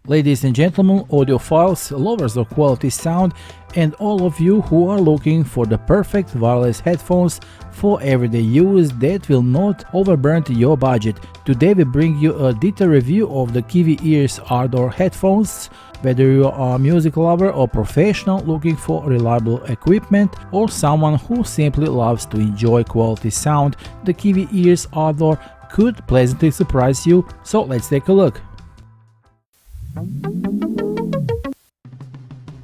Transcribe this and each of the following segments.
Ladies and gentlemen, audiophiles, lovers of quality sound, and all of you who are looking for the perfect wireless headphones for everyday use that will not overburn your budget. Today we bring you a detailed review of the Kiwi Ears Ardor headphones. Whether you are a music lover or professional looking for reliable equipment, or someone who simply loves to enjoy quality sound, the Kiwi Ears Ardor could pleasantly surprise you, so let's take a look.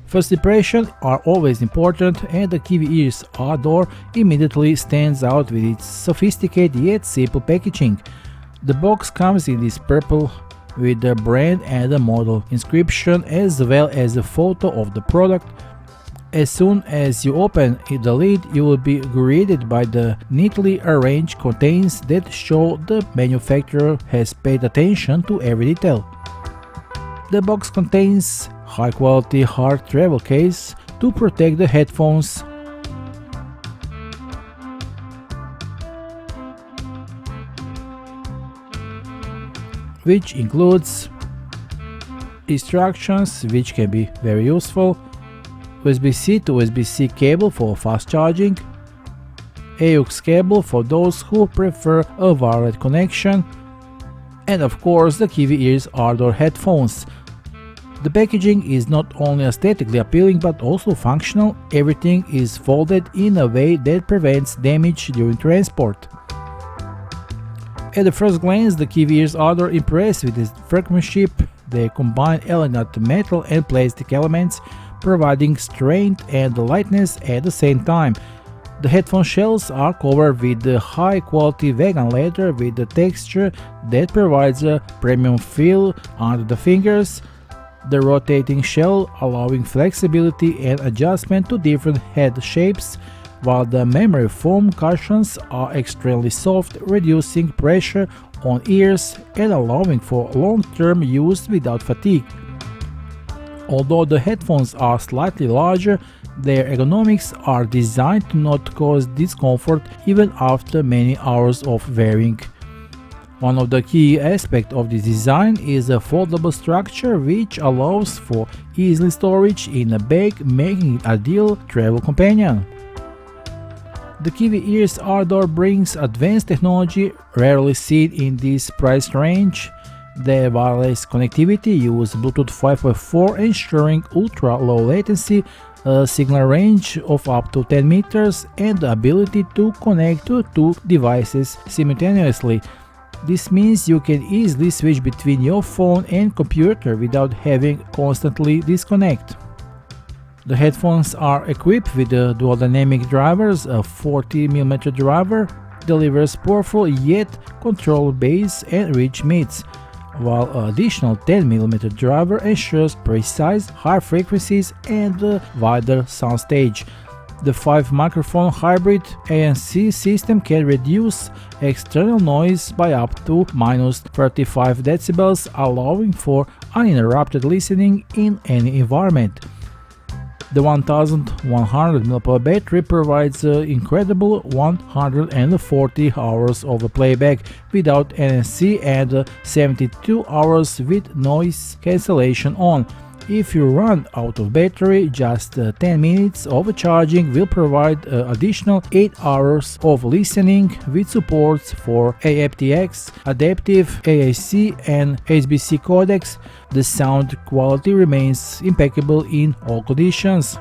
First impressions are always important, and the Kiwi Ears Ardor immediately stands out with its sophisticated yet simple packaging. The box comes in this purple with the brand and the model inscription, as well as a photo of the product. As soon as you open the lid, you will be greeted by the neatly arranged contents that show the manufacturer has paid attention to every detail. The box contains high-quality hard travel case to protect the headphones, which includes instructions which can be very useful, USB-C to USB-C cable for fast charging, AUX cable for those who prefer a wireless connection, and of course the Kiwi Ears Ardor headphones. The packaging is not only aesthetically appealing but also functional. Everything is folded in a way that prevents damage during transport. At the first glance, the Kiwi Ears Ardor impressed with its workmanship. They combine elegant metal and plastic elements, providing strength and lightness at the same time. The headphone shells are covered with high-quality vegan leather with a texture that provides a premium feel under the fingers. The rotating shell allowing flexibility and adjustment to different head shapes, while the memory foam cushions are extremely soft, reducing pressure on ears and allowing for long-term use without fatigue. Although the headphones are slightly larger, their ergonomics are designed to not cause discomfort even after many hours of wearing. One of the key aspects of this design is a foldable structure which allows for easy storage in a bag, making it an ideal travel companion. The Kiwi Ears Ardor brings advanced technology rarely seen in this price range. The wireless connectivity uses Bluetooth 5.4, ensuring ultra-low latency, a signal range of up to 10 meters, and the ability to connect to two devices simultaneously. This means you can easily switch between your phone and computer without having constantly disconnect. The headphones are equipped with dual dynamic drivers. A 40mm driver delivers powerful yet controlled bass and rich mids, while an additional 10mm driver ensures precise high frequencies and a wider soundstage. The 5-microphone hybrid ANC system can reduce external noise by up to -35 decibels, allowing for uninterrupted listening in any environment. The 1100 mAh battery provides an incredible 140 hours of playback without ANC and 72 hours with noise cancellation on. If you run out of battery, just 10 minutes of charging will provide additional 8 hours of listening with supports for aptX, adaptive AAC and HBC codecs. The sound quality remains impeccable in all conditions.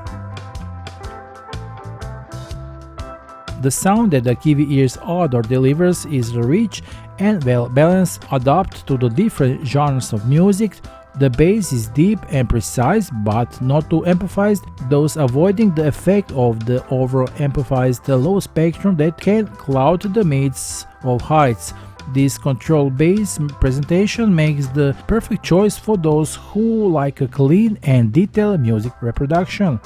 The sound that the Kiwi Ears Ardor delivers is rich and well balanced, adapted to the different genres of music. The bass is deep and precise, but not too emphasized, thus avoiding the effect of the over-emphasized low spectrum that can cloud the mids of heights. This controlled bass presentation makes the perfect choice for those who like a clean and detailed music reproduction.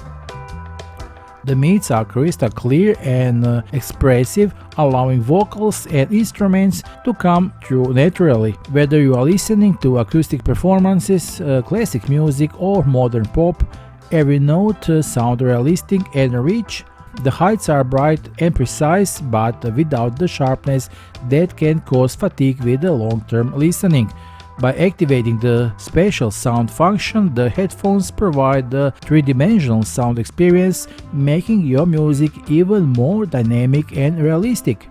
The mids are crystal clear and expressive, allowing vocals and instruments to come through naturally. Whether you are listening to acoustic performances, classic music or modern pop, every note sounds realistic and rich. The heights are bright and precise, but without the sharpness that can cause fatigue with long-term listening. By activating the spatial sound function, the headphones provide the three-dimensional sound experience, making your music even more dynamic and realistic.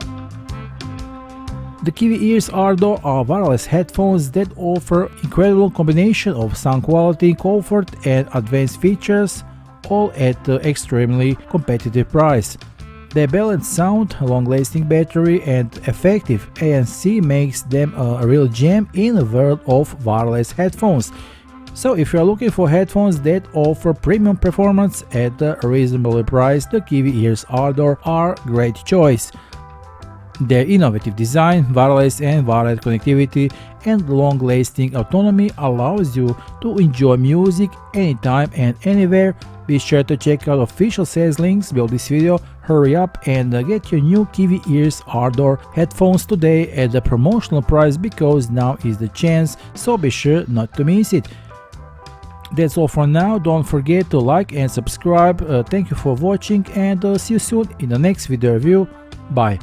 The Kiwi Ears Ardor are wireless headphones that offer incredible combination of sound quality, comfort and advanced features, all at an extremely competitive price. Their balanced sound, long-lasting battery and effective ANC makes them a real gem in the world of wireless headphones. So if you are looking for headphones that offer premium performance at a reasonable price, the Kiwi Ears Ardor are a great choice. Their innovative design, wireless and wired connectivity, and long-lasting autonomy allows you to enjoy music anytime and anywhere. Be sure to check out official sales links below this video. Hurry up and get your new Kiwi Ears Ardor headphones today at the promotional price, because now is the chance, so be sure not to miss it. That's all for now. Don't forget to like and subscribe. Thank you for watching, and see you soon in the next video review. Bye.